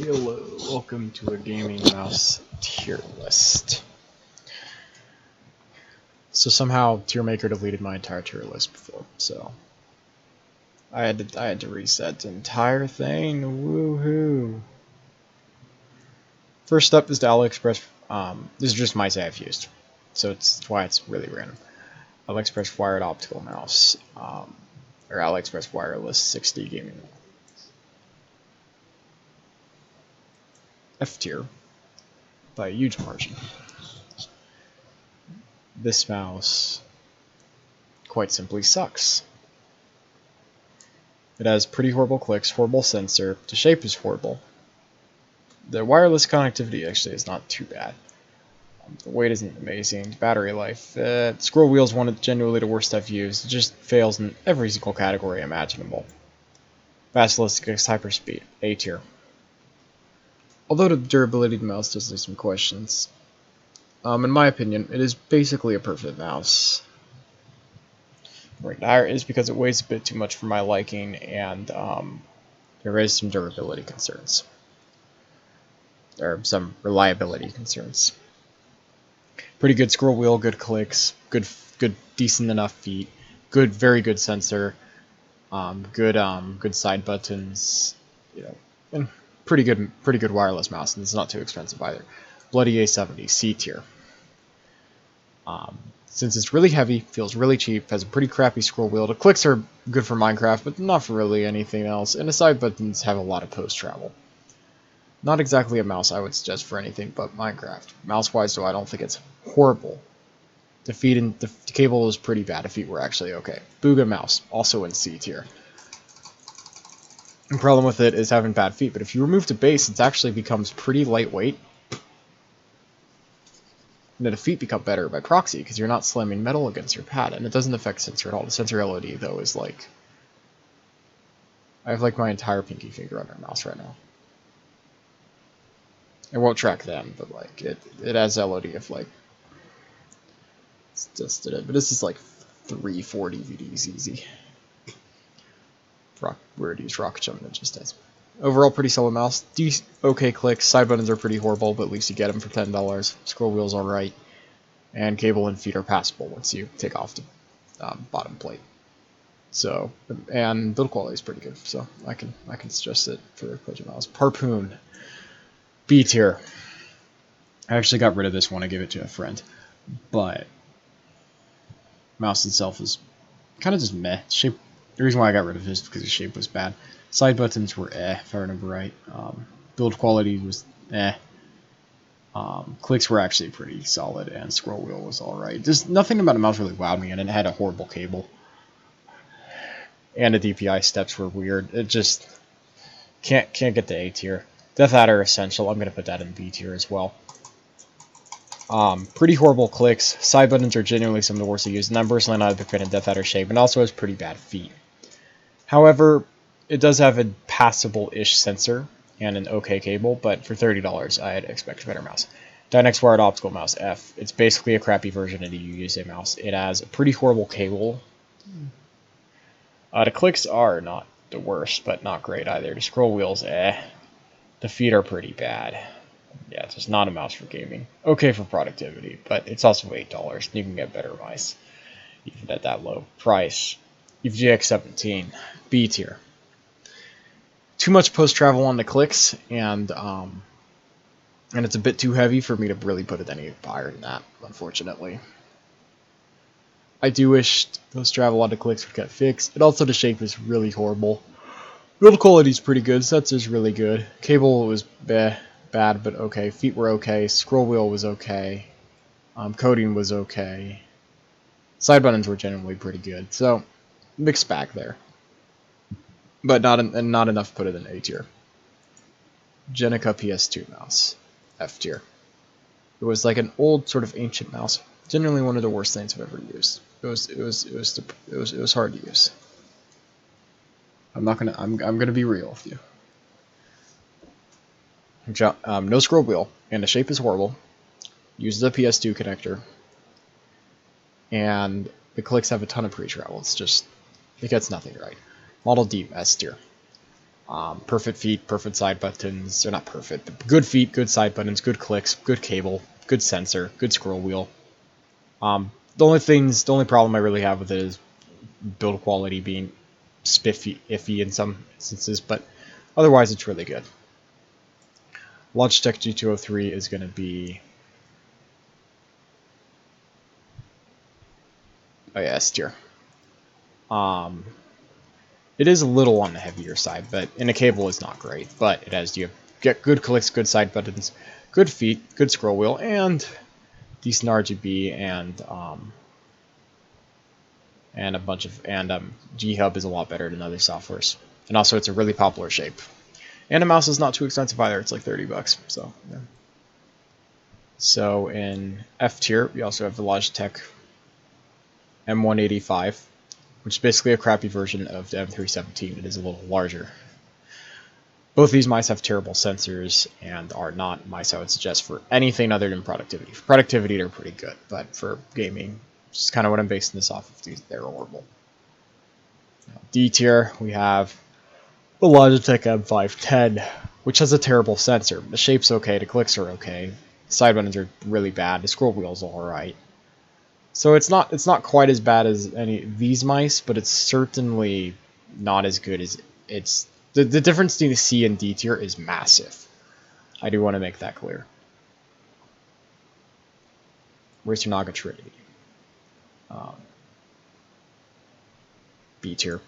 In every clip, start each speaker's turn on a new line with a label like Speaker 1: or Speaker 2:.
Speaker 1: Hello, welcome to a gaming mouse tier list. So somehow TierMaker deleted my entire tier list before, so I had to reset the entire thing. Woohoo! First up is the AliExpress. This is just mice I've used, so that's why it's really random. AliExpress wired optical mouse, or AliExpress wireless 6D gaming mouse. F tier by a huge margin. This mouse quite simply sucks. It has pretty horrible clicks, horrible sensor, the shape is horrible. The wireless connectivity actually is not too bad. The weight isn't amazing, battery life, scroll wheel's one of genuinely the worst I've used, it just fails in every single category imaginable. Basilisk hyperspeed, A tier. Although the durability of the mouse does leave some questions, in my opinion, it is basically a perfect mouse. Right now is because it weighs a bit too much for my liking, and there is some durability concerns. There are some reliability concerns. Pretty good scroll wheel, good clicks, good decent enough feet, very good sensor, good side buttons, and pretty good wireless mouse, and it's not too expensive either. Bloody A70, C tier. Since it's really heavy, feels really cheap, has a pretty crappy scroll wheel. The clicks are good for Minecraft, but not for really anything else, and the side buttons have a lot of post travel. Not exactly a mouse I would suggest for anything but Minecraft. Mouse-wise, though, I don't think it's horrible. The feet and the cable is pretty bad. The feet were actually okay. Booga mouse, also in C tier. The problem with it is having bad feet, but if you remove the base, it actually becomes pretty lightweight. And the feet become better by proxy because you're not slamming metal against your pad, and it doesn't affect sensor at all. The sensor LOD, though, is like... I have like my entire pinky finger on our mouse right now. It won't track them, but like it has LOD of like... It's just it, but this is like 3-4 DVDs easy. Weird use Rocket Jump that just does. Overall, pretty solid mouse. Okay clicks. Side buttons are pretty horrible, but at least you get them for $10. Scroll wheel's alright. And cable and feet are passable once you take off the bottom plate. So, and build quality is pretty good, so I can suggest it for the budget mouse. Harpoon, B tier. I actually got rid of this one. I gave it to a friend, but mouse itself is kind of just meh. Shape. The reason why I got rid of it is because the shape was bad. Side buttons were if I remember right. Build quality was clicks were actually pretty solid, and scroll wheel was alright. Just nothing about the mouse really wowed me, and it had a horrible cable. And the DPI steps were weird. It just can't get to A tier. Death Adder Essential, I'm gonna put that in B tier as well. Pretty horrible clicks. Side buttons are genuinely some of the worst to use, and I'm personally not a big fan of Death Adder shape, and also has pretty bad feet. However, it does have a passable-ish sensor and an okay cable, but for $30, I'd expect a better mouse. Dynex Wired Optical Mouse F. It's basically a crappy version of the UUSA mouse. It has a pretty horrible cable. The clicks are not the worst, but not great either. The scroll wheels, The feet are pretty bad. Yeah, it's just not a mouse for gaming. Okay for productivity, but it's also $8, and you can get better mice, even at that low price. EVGX17, B tier. Too much post-travel on the clicks, and it's a bit too heavy for me to really put it any higher than that, unfortunately. I do wish post-travel on the clicks would get fixed. And also the shape is really horrible. Build quality is pretty good, sensor's really good. Cable was bad, but okay. Feet were okay, scroll wheel was okay. Coding was okay. Side buttons were generally pretty good, so mixed bag there. But not enough to put it in A tier. Jenica PS2 mouse, F tier. It was like an old sort of ancient mouse. Generally one of the worst things I've ever used. It was hard to use. I'm gonna be real with you. No scroll wheel, and the shape is horrible. Uses a PS2 connector, and the clicks have a ton of pre-travel. It gets nothing right. Model D, S tier. Perfect feet, perfect side buttons. They're not perfect, but good feet, good side buttons, good clicks, good cable, good sensor, good scroll wheel. The only problem I really have with it is build quality being spiffy, iffy in some instances, but otherwise it's really good. Logitech G203 is going to be... Oh yeah, S tier. It is a little on the heavier side, but in a cable it's not great. But it has, you get good clicks, good side buttons, good feet, good scroll wheel, and decent RGB, and a bunch of G-Hub is a lot better than other softwares. And also it's a really popular shape. And a mouse is not too expensive either. It's like $30. So yeah. So in F tier, we also have the Logitech M185, which is basically a crappy version of the M317. It is a little larger. Both these mice have terrible sensors and are not mice I would suggest for anything other than productivity. For productivity, they're pretty good, but for gaming, which is kind of what I'm basing this off of, they're horrible. D tier, we have the Logitech M510, which has a terrible sensor. The shape's okay, the clicks are okay, the side buttons are really bad, the scroll wheel's alright. So it's not quite as bad as any of these mice, but it's certainly not as good as it's. The difference between the C and D tier is massive. I do want to make that clear. Razer Naga Trinity. B tier.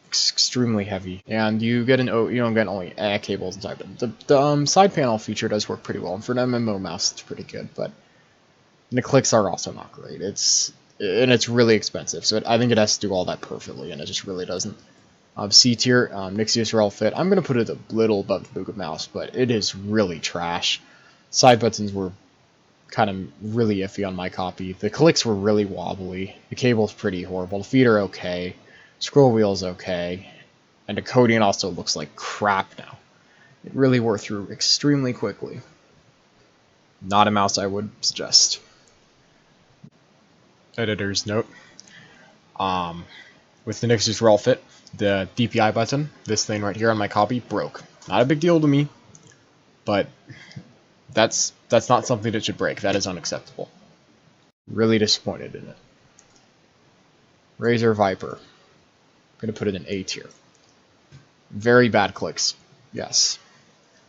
Speaker 1: Extremely heavy, and you don't get only cables inside, but the side panel feature does work pretty well. And for an MMO mouse, it's pretty good, but the clicks are also not great. It's really expensive, so I think it has to do all that perfectly, and it just really doesn't. C tier, Nixius Rel Fit. I'm gonna put it a little above the Booga mouse, but it is really trash. Side buttons were kind of really iffy on my copy. The clicks were really wobbly. The cable's pretty horrible. The feet are okay. Scroll wheel's okay. And the coding also looks like crap now. It really wore through extremely quickly. Not a mouse I would suggest. Editor's note. With the Nixius Rel Fit, the DPI button, this thing right here on my copy, broke. Not a big deal to me, but that's not something that should break. That is unacceptable. Really disappointed in it. Razer Viper. I'm going to put it in A tier. Very bad clicks, yes.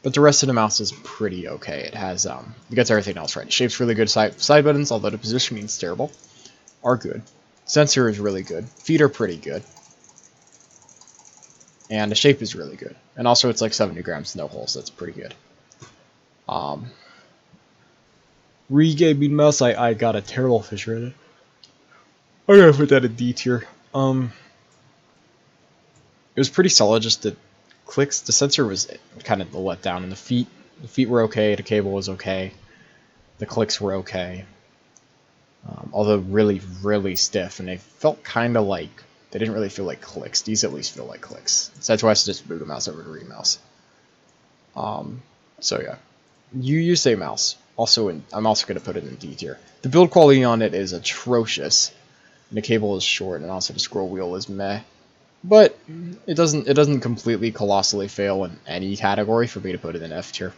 Speaker 1: But the rest of the mouse is pretty okay. It has, it gets everything else right. Shape's really good. Side buttons, although the positioning's terrible, are good. Sensor is really good. Feet are pretty good. And the shape is really good. And also it's like 70 grams, no holes. That's pretty good. Re-gaming mouse, I got a terrible fissure in it. I'm gonna put that in D tier. It was pretty solid, just the clicks. The sensor was kind of the letdown, and the feet were okay, the cable was okay, the clicks were okay. Although really, really stiff, and they felt kind of like, they didn't really feel like clicks. These at least feel like clicks. So that's why I suggest Booga mouse over the Remouse. So yeah. You use a mouse. I'm also going to put it in D tier. The build quality on it is atrocious. And the cable is short, and also the scroll wheel is meh. But it doesn't completely colossally fail in any category for me to put it in F tier.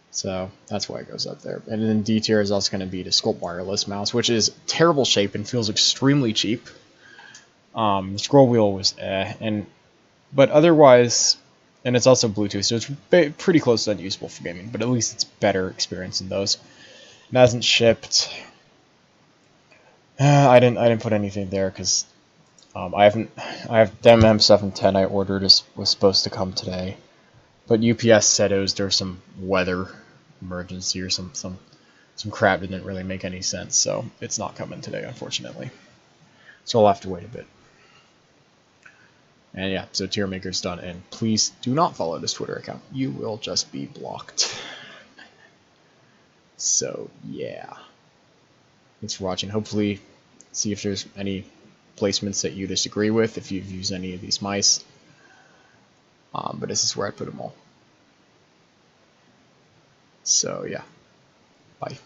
Speaker 1: So that's why it goes up there. And then D tier is also going to be the Sculpt wireless mouse, which is terrible shape and feels extremely cheap. The scroll wheel was but otherwise, and it's also Bluetooth, so it's pretty close to unusable for gaming. But at least it's better experience than those. It hasn't shipped. I didn't put anything there because I have the M710 I ordered was supposed to come today, but UPS said there's some weather emergency or some crap that didn't really make any sense, so it's not coming today, unfortunately. So I'll have to wait a bit. And yeah, so tier maker's done, and please do not follow this Twitter account. You will just be blocked. So yeah, thanks for watching. Hopefully, see if there's any placements that you disagree with, if you've used any of these mice. But this is where I put them all. So yeah, bye.